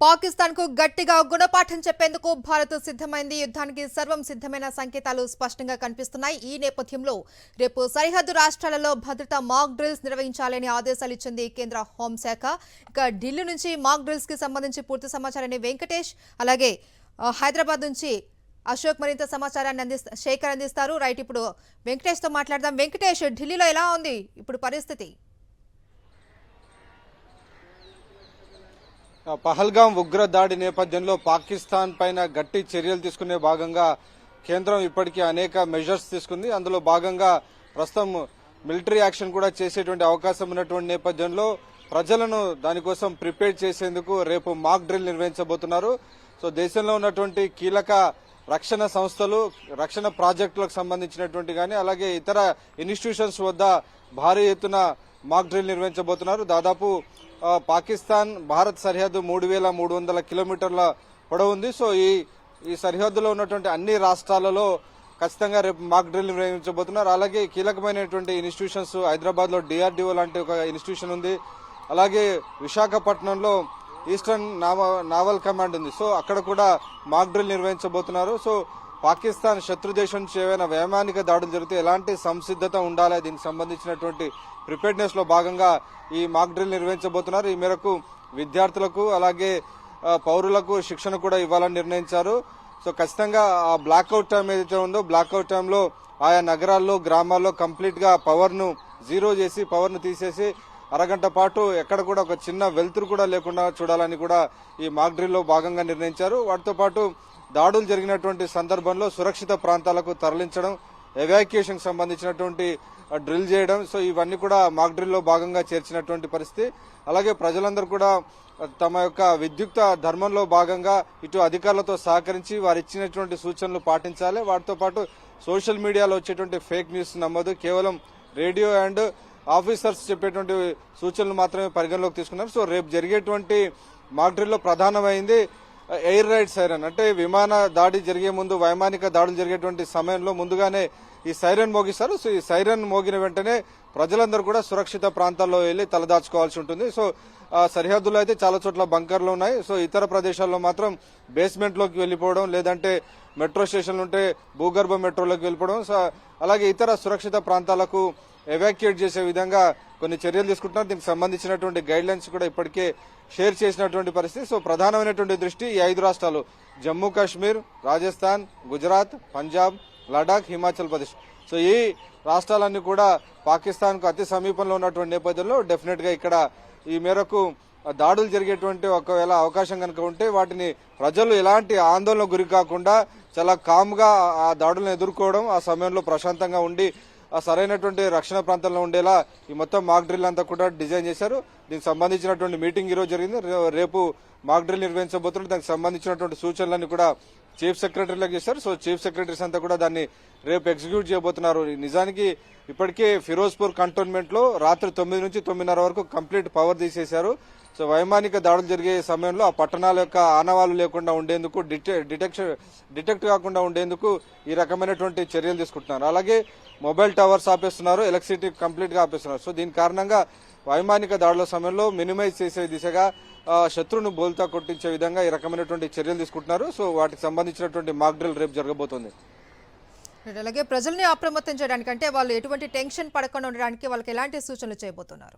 పాకిస్తాన్ కు గట్టిగా గుణపాఠం చెప్పేందుకు భారత్ సిద్ధమైంది. యుద్ధానికి సర్వం సిద్ధమైన సంకేతాలు స్పష్టంగా కనిపిస్తున్నాయి. ఈ నేపథ్యంలో రేపు సరిహద్దు రాష్ట్రాలలో భద్రతా మాక్ డ్రిల్స్ నిర్వహించాలని ఆదేశాలు ఇచ్చింది కేంద్ర హోంశాఖ. ఇక ఢిల్లీ నుంచి మాక్ డ్రిల్స్ కి సంబంధించి పూర్తి సమాచారాన్ని వెంకటేష్, అలాగే హైదరాబాద్ నుంచి అశోక్ మరింత సమాచారాన్ని శేఖర్ అందిస్తారు. రైట్, ఇప్పుడు వెంకటేష్ తో మాట్లాడదాం. వెంకటేష్, ఢిల్లీలో ఎలా ఉంది ఇప్పుడు పరిస్థితి? పహల్గాం ఉగ్ర దాడి నేపథ్యంలో పాకిస్తాన్ పైన గట్టి చర్యలు తీసుకునే భాగంగా కేంద్రం ఇప్పటికీ అనేక మెజర్స్ తీసుకుంది. అందులో భాగంగా ప్రస్తుతం మిలిటరీ యాక్షన్ కూడా చేసేటువంటి అవకాశం ఉన్నటువంటి నేపథ్యంలో ప్రజలను దానికోసం ప్రిపేర్ చేసేందుకు రేపు మాక్ డ్రిల్ నిర్వహించబోతున్నారు. సో దేశంలో ఉన్నటువంటి కీలక రక్షణ సంస్థలు, రక్షణ ప్రాజెక్టులకు సంబంధించినటువంటి కానీ అలాగే ఇతర ఇన్స్టిట్యూషన్స్ వద్ద భారీ ఎత్తున మాక్ డ్రిల్ నిర్వహించబోతున్నారు. దాదాపు పాకిస్తాన్ భారత్ సరిహద్దు 3,300 కిలోమీటర్ల పొడవు ఉంది. సో ఈ సరిహద్దులో ఉన్నటువంటి అన్ని రాష్ట్రాలలో ఖచ్చితంగా రేపు మాక్ డ్రిల్ నిర్వహించబోతున్నారు. అలాగే కీలకమైనటువంటి ఇన్స్టిట్యూషన్స్, హైదరాబాద్ లో డిఆర్డీఓ లాంటి ఒక ఇన్స్టిట్యూషన్ ఉంది. అలాగే విశాఖపట్నంలో ఈస్టర్న్ నావల్ కమాండ్ ఉంది. సో అక్కడ కూడా మాక్ డ్రిల్ నిర్వహించబోతున్నారు. సో పాకిస్తాన్ శత్రు దేశం నుంచి ఏవైనా వైమానిక దాడులు జరిగితే ఎలాంటి సంసిద్ధత ఉండాలి, దీనికి సంబంధించినటువంటి ప్రిపేర్నెస్ లో భాగంగా ఈ మాక్ డ్రిల్ నిర్వహించబోతున్నారు. ఈ మేరకు విద్యార్థులకు అలాగే పౌరులకు శిక్షణ కూడా ఇవ్వాలని నిర్ణయించారు. సో ఖచ్చితంగా ఆ బ్లాక్అవుట్ టైం ఏదైతే ఉందో బ్లాక్అవుట్ టైంలో ఆయా నగరాల్లో, గ్రామాల్లో కంప్లీట్ గా పవర్ ను జీరో చేసి, పవర్ ను తీసేసి అరగంట పాటు ఎక్కడ కూడా ఒక చిన్న వెలుతురు కూడా లేకుండా చూడాలని కూడా ఈ మాక్ డ్రిల్ లో భాగంగా నిర్ణయించారు. వాటితో పాటు దాడులు జరిగినటువంటి సందర్భంలో సురక్షిత ప్రాంతాలకు తరలించడం, ఎవాక్యుయేషన్ సంబంధించినటువంటి డ్రిల్ చేయడం, సో ఇవన్నీ కూడా మాక్ డ్రిల్ లో భాగంగా చేర్చినటువంటి పరిస్థితి. అలాగే ప్రజలందరూ కూడా తమ యొక్క విద్యుక్త ధర్మంలో భాగంగా ఇటు అధికారులతో సహకరించి వారు ఇచ్చినటువంటి సూచనలు పాటించాలి. వాటితో పాటు సోషల్ మీడియాలో వచ్చేటువంటి ఫేక్ న్యూస్ నమ్మదు, కేవలం రేడియో అండ్ ఆఫీసర్స్ చెప్పేటువంటి సూచనలు మాత్రమే పరిగణలోకి తీసుకున్నారు. సో రేపు జరిగేటువంటి మాక్ డ్రిల్ లో ప్రధానమైంది ఎయిర్ రైడ్ సైరన్. అంటే విమాన దాడి జరిగే ముందు, వైమానిక దాడులు జరిగేటువంటి సమయంలో ముందుగానే ఈ సైరన్ మోగిస్తారు. సో ఈ సైరన్ మోగిన వెంటనే ప్రజలందరూ కూడా సురక్షిత ప్రాంతాల్లో వెళ్లి తలదాచుకోవాల్సి ఉంటుంది. సో సరిహద్దులో అయితే చాలా చోట్ల బంకర్లు ఉన్నాయి. సో ఇతర ప్రదేశాల్లో మాత్రం బేస్మెంట్ లోకి వెళ్లిపోవడం, లేదంటే మెట్రో స్టేషన్లు ఉంటే భూగర్భ మెట్రోలోకి వెళ్లిపోవడం, సో అలాగే ఇతర సురక్షిత ప్రాంతాలకు ఎవాక్యుయేట్ చేసే విధంగా కొన్ని చర్యలు తీసుకుంటున్నారు. దీనికి సంబంధించినటువంటి గైడ్ లైన్స్ కూడా ఇప్పటికే షేర్ చేసినటువంటి పరిస్థితి. సో ప్రధానమైనటువంటి దృష్టి ఈ 5 రాష్ట్రాలు, జమ్మూ కాశ్మీర్, రాజస్థాన్, గుజరాత్, పంజాబ్, లడాక్, హిమాచల్ ప్రదేశ్. సో ఈ రాష్ట్రాలన్నీ కూడా పాకిస్తాన్ కు అతి సమీపంలో ఉన్నటువంటి నేపథ్యంలో డెఫినెట్ గా ఇక్కడ ఈ మేరకు దాడులు జరిగేటువంటి ఒకవేళ అవకాశం కనుక ఉంటే వాటిని ప్రజలు ఎలాంటి ఆందోళన గురి కాకుండా చాలా కామ్ గా ఆ దాడులను ఎదుర్కోవడం, ఆ సమయంలో ప్రశాంతంగా ఉండి సరైనటువంటి రక్షణ ప్రాంతంలో ఉండేలా ఈ మొత్తం మాక్ డ్రిల్ అంతా కూడా డిజైన్ చేశారు. దీనికి సంబంధించినటువంటి మీటింగ్ ఈ రోజు జరిగింది. రేపు మాక్ డ్రిల్ నిర్వహించబోతున్నారు. దానికి సంబంధించినటువంటి సూచనలన్నీ కూడా చీఫ్ సెక్రటరీలకు చేశారు. సో చీఫ్ సెక్రటరీస్ అంతా కూడా దాన్ని రేపు ఎగ్జిక్యూట్ చేయబోతున్నారు. నిజానికి ఇప్పటికే ఫిరోజ్పూర్ కంటోన్మెంట్ లో రాత్రి 9 నుంచి 9:30 వరకు కంప్లీట్ పవర్ తీసేశారు. సో వైమానిక దాడులు జరిగే సమయంలో ఆ పట్టణాల యొక్క ఆనవాళ్లు లేకుండా ఉండేందుకు, డిటెక్ట్ కాకుండా ఉండేందుకు ఈ రకమైనటువంటి చర్యలు తీసుకుంటున్నారు. అలాగే మొబైల్ టవర్స్ ఆపేస్తున్నారు, ఎలక్ట్రిసిటీ కంప్లీట్ గా ఆపేస్తున్నారు. సో దీని కారణంగా వైమానిక దాడుల సమయంలో మినిమైజ్ చేసే దిశగా శత్రువును బోల్తా కొట్టించే విధంగా ఈ రకమైనటువంటి చర్యలు తీసుకుంటున్నారు. సో వాటికి సంబంధించినటువంటి మాక్ డ్రిల్ రేపు జరగబోతోంది. అలాగే ప్రజల్ని అప్రమత్తం చేయడానికి, అంటే వాళ్ళు ఎటువంటి టెన్షన్ పడకుండా ఉండడానికి వాళ్ళకి ఎలాంటి సూచనలు చేయబోతున్నారు?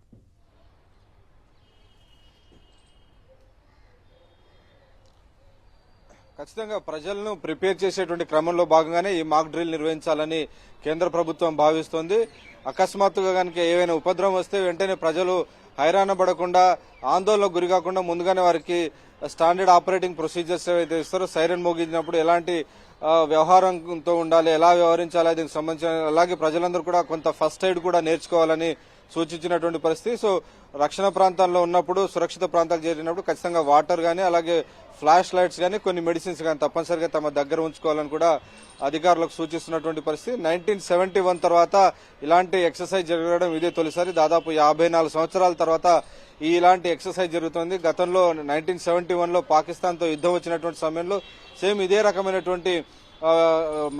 ఖచ్చితంగా ప్రజలను ప్రిపేర్ చేసేటువంటి క్రమంలో భాగంగానే ఈ మాక్ డ్రిల్ నిర్వహించాలని కేంద్ర ప్రభుత్వం భావిస్తోంది. అకస్మాత్తుగా కనుక ఏవైనా ఉపద్రవం వస్తే వెంటనే ప్రజలు హైరాణ పడకుండా, ఆందోళనకు గురి కాకుండా ముందుగానే వారికి స్టాండర్డ్ ఆపరేటింగ్ ప్రొసీజర్స్ ఏవైతే ఇస్తారో, సైరన్ మోగించినప్పుడు ఎలాంటి వ్యవహారంతో ఉండాలి, ఎలా వ్యవహరించాలి, దీనికి సంబంధించిన అలాగే ప్రజలందరూ కూడా కొంత ఫస్ట్ ఎయిడ్ కూడా నేర్చుకోవాలని సూచించినటువంటి పరిస్థితి. సో రక్షణ ప్రాంతాల్లో ఉన్నప్పుడు, సురక్షిత ప్రాంతాలకు చేరినప్పుడు ఖచ్చితంగా వాటర్ గానీ, అలాగే ఫ్లాష్ లైట్స్ గానీ, కొన్ని మెడిసిన్స్ గానీ తప్పనిసరిగా తమ దగ్గర ఉంచుకోవాలని కూడా అధికారులకు సూచిస్తున్నటువంటి పరిస్థితి. 1971 తర్వాత ఇలాంటి ఎక్సర్సైజ్ జరగడం ఇదే తొలిసారి. దాదాపు 54 సంవత్సరాల తర్వాత ఇలాంటి ఎక్సర్సైజ్ జరుగుతుంది. గతంలో 1971లో పాకిస్తాన్ తో యుద్ధం వచ్చినటువంటి సమయంలో సేమ్ ఇదే రకమైనటువంటి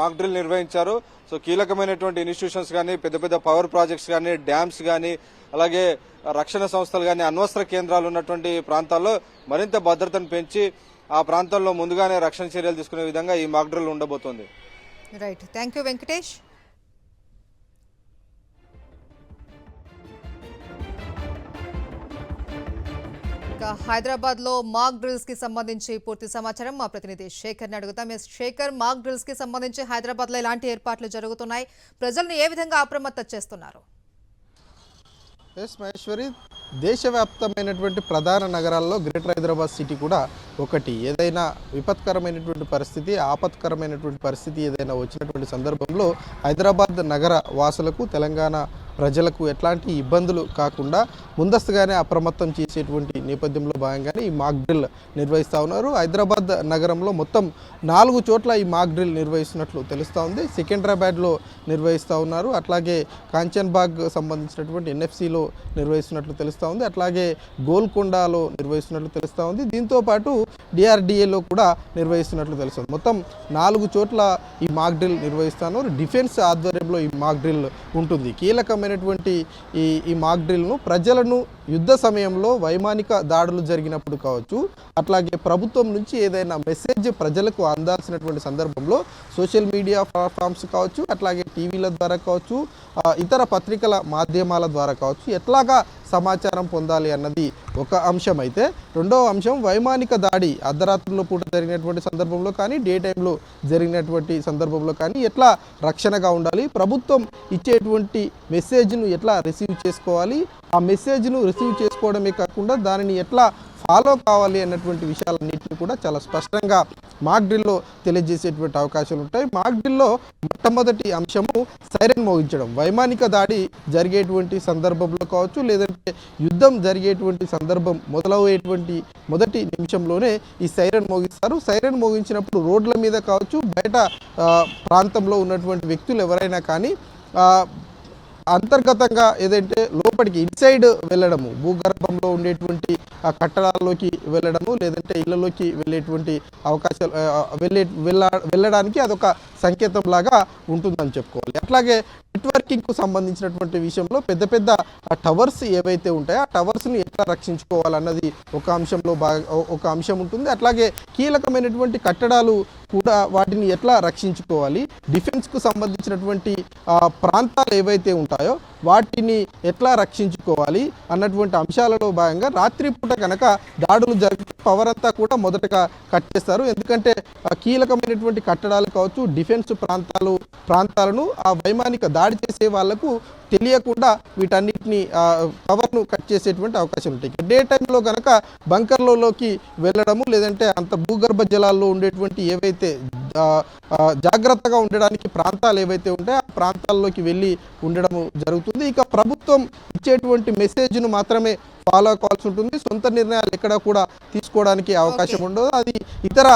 మాక్ డ్రిల్ నిర్వహించారు. సో కీలకమైనటువంటి ఇన్స్టిట్యూషన్స్ కానీ, పెద్ద పెద్ద పవర్ ప్రాజెక్ట్స్ కానీ, డ్యామ్స్ కానీ, అలాగే రక్షణ సంస్థలు కానీ, అణ్వస్త్ర కేంద్రాలు ఉన్నటువంటి ప్రాంతాల్లో మరింత భద్రతను పెంచి ఆ ప్రాంతాల్లో ముందుగానే రక్షణ చర్యలు తీసుకునే విధంగా ఈ మాక్ డ్రిల్ ఉండబోతోంది. Right, thank you Venkatesh. Hyderabad లో మాక్ డ్రిల్స్ కి సంబంధించి పూర్తి సమాచారం మా ప్రతినిధి శేఖర్ ని అడుగుతాం. శేఖర్, మాక్ డ్రిల్స్ కి సంబంధించి హైదరాబాద్ లో ఎలాంటి ఏర్పాట్లు జరుగుతున్నాయి, ప్రజలను ఏ విధంగా అప్రమత్తం చేస్తున్నారు? ఎస్ మహేశ్వరి, దేశవ్యాప్తమైనటువంటి ప్రధాన నగరాల్లో గ్రేటర్ హైదరాబాద్ సిటీ కూడా ఒకటి. ఏదైనా విపత్కరమైనటువంటి పరిస్థితి, ఆపత్కరమైనటువంటి పరిస్థితి ఏదైనా వచ్చినటువంటి సందర్భంలో హైదరాబాద్ నగర వాసులకు, తెలంగాణ ప్రజలకు ఎట్లాంటి ఇబ్బందులు కాకుండా ముందస్తుగానే అప్రమత్తం చేసేటువంటి నేపథ్యంలో భాగంగానే ఈ మాక్ డ్రిల్ నిర్వహిస్తూ ఉన్నారు. హైదరాబాద్ నగరంలో మొత్తం 4 చోట్ల ఈ మాక్ డ్రిల్ నిర్వహిస్తున్నట్లు తెలుస్తూ ఉంది. సికింద్రాబాద్లో నిర్వహిస్తూ ఉన్నారు, అట్లాగే కాంచన్బాగ్ సంబంధించినటువంటి ఎన్ఎఫ్సిలో నిర్వహిస్తున్నట్లు తెలుస్తూ ఉంది, అట్లాగే గోల్కొండలో నిర్వహిస్తున్నట్లు తెలుస్తూ ఉంది. దీంతోపాటు డిఆర్డిఏలో కూడా నిర్వహిస్తున్నట్లు తెలుస్తుంది. మొత్తం 4 చోట్ల ఈ మాక్ డ్రిల్ నిర్వహిస్తున్నారు. డిఫెన్స్ ఆధ్వర్యంలో ఈ మాక్ డ్రిల్ ఉంటుంది. కీలకమైనటువంటి ఈ మాక్ డ్రిల్ను ప్రజలను యుద్ధ సమయంలో వైమానిక దాడులు జరిగినప్పుడు కావచ్చు, అట్లాగే ప్రభుత్వం నుంచి ఏదైనా మెసేజ్ ప్రజలకు అందాల్సినటువంటి సందర్భంలో సోషల్ మీడియా ప్లాట్ఫామ్స్ కావచ్చు, అట్లాగే టీవీల ద్వారా కావచ్చు, ఇతర పత్రికల మాధ్యమాల ద్వారా కావచ్చు, ఎట్లాగా సమాచారం పొందాలి అన్నది ఒక అంశం అయితే, రెండవ అంశం వైమానిక దాడి అర్ధరాత్రుల పూట జరిగినటువంటి సందర్భంలో కానీ, డే టైంలో జరిగినటువంటి సందర్భంలో కానీ ఎట్లా రక్షణగా ఉండాలి, ప్రభుత్వం ఇచ్చేటువంటి మెసేజ్ను ఎట్లా రిసీవ్ చేసుకోవాలి, ఆ మెసేజ్ను రిసీవ్ చేసుకోవడమే కాకుండా దానిని ఎట్లా ఫాలో కావాలి అన్నటువంటి విషయాలన్నింటినీ కూడా చాలా స్పష్టంగా మాక్ డ్రిల్లో తెలియజేసేటువంటి అవకాశాలు ఉంటాయి. మాక్ డ్రిల్లో మొట్టమొదటి అంశము సైరన్ మోగించడం. వైమానిక దాడి జరిగేటువంటి సందర్భంలో కావచ్చు, లేదంటే యుద్ధం జరిగేటువంటి సందర్భం మొదలయ్యేటువంటి మొదటి నిమిషంలోనే ఈ సైరన్ మోగిస్తారు. సైరన్ మోగించినప్పుడు రోడ్ల మీద కావచ్చు, బయట ప్రాంతంలో ఉన్నటువంటి వ్యక్తులు ఎవరైనా కానీ అంతర్గతంగా ఏదంటే లోపలికి ఇన్సైడ్ వెళ్ళడము, భూగర్భంలో ఉండేటువంటి కట్టడాల్లోకి వెళ్ళడము, లేదంటే ఇళ్లలోకి వెళ్ళేటువంటి అవకాశాలు వెళ్ళడానికి అదొక సంకేతం లాగా ఉంటుందని చెప్పుకోవాలి. అట్లాగే నెట్వర్కింగ్కు సంబంధించినటువంటి విషయంలో పెద్ద పెద్ద టవర్స్ ఏవైతే ఉంటాయో ఆ టవర్స్ని ఎట్లా రక్షించుకోవాలన్నది ఒక అంశం ఉంటుంది. అట్లాగే కీలకమైనటువంటి కట్టడాలు కూడా వాటిని ఎట్లా రక్షించుకోవాలి, డిఫెన్స్కు సంబంధించినటువంటి ప్రాంతాలు ఏవైతే ఉంటాయో వాటిని ఎట్లా రక్షించుకోవాలి అన్నటువంటి అంశాలలో భాగంగా రాత్రిపూట కనుక దాడులు జరిగితే పవర్ అంతా కూడా మొదటగా కట్ చేస్తారు. ఎందుకంటే కీలకమైనటువంటి కట్టడాలు కావచ్చు, డిఫెన్స్ ప్రాంతాలను ఆ వైమానిక దాడి చేసే వాళ్లకు తెలియకుండా వీటన్నిటిని పవర్ను కట్ చేసేటువంటి అవకాశం ఉంటాయి. డే టైంలో కనుక బంకర్లలోకి వెళ్ళడము, లేదంటే అంత భూగర్భ జలాల్లో ఉండేటువంటి ఏవైతే జాగ్రత్తగా ఉండడానికి ప్రాంతాలు ఏవైతే ఉంటాయో ఆ ప్రాంతాల్లోకి వెళ్ళి ఉండడము జరుగుతుంది. ఇక ప్రభుత్వం ఇచ్చేటువంటి మెసేజ్ను మాత్రమే ఫాలో కావాల్సి ఉంటుంది. సొంత నిర్ణయాలు ఎక్కడ కూడా తీసుకోవడానికి అవకాశం ఉండదు. అది ఇతర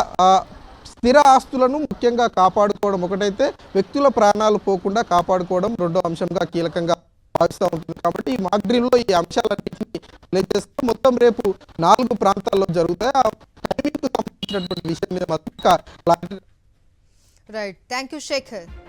స్థిర ఆస్తులను ముఖ్యంగా కాపాడుకోవడం ఒకటైతే, వ్యక్తుల ప్రాణాలు పోకుండా కాపాడుకోవడం రెండో అంశంగా కీలకంగా భావిస్తూ ఉంటుంది. కాబట్టి ఈ మాక్ డ్రిల్లో ఈ అంశాలన్నింటినీ తెలియజేస్తే మొత్తం రేపు 4 ప్రాంతాల్లో జరుగుతాయి. ఆ టైమింగ్కు సంబంధించినటువంటి విషయం మీద మాత్రం రైట్, థ్యాంక్ యూ శేఖర్.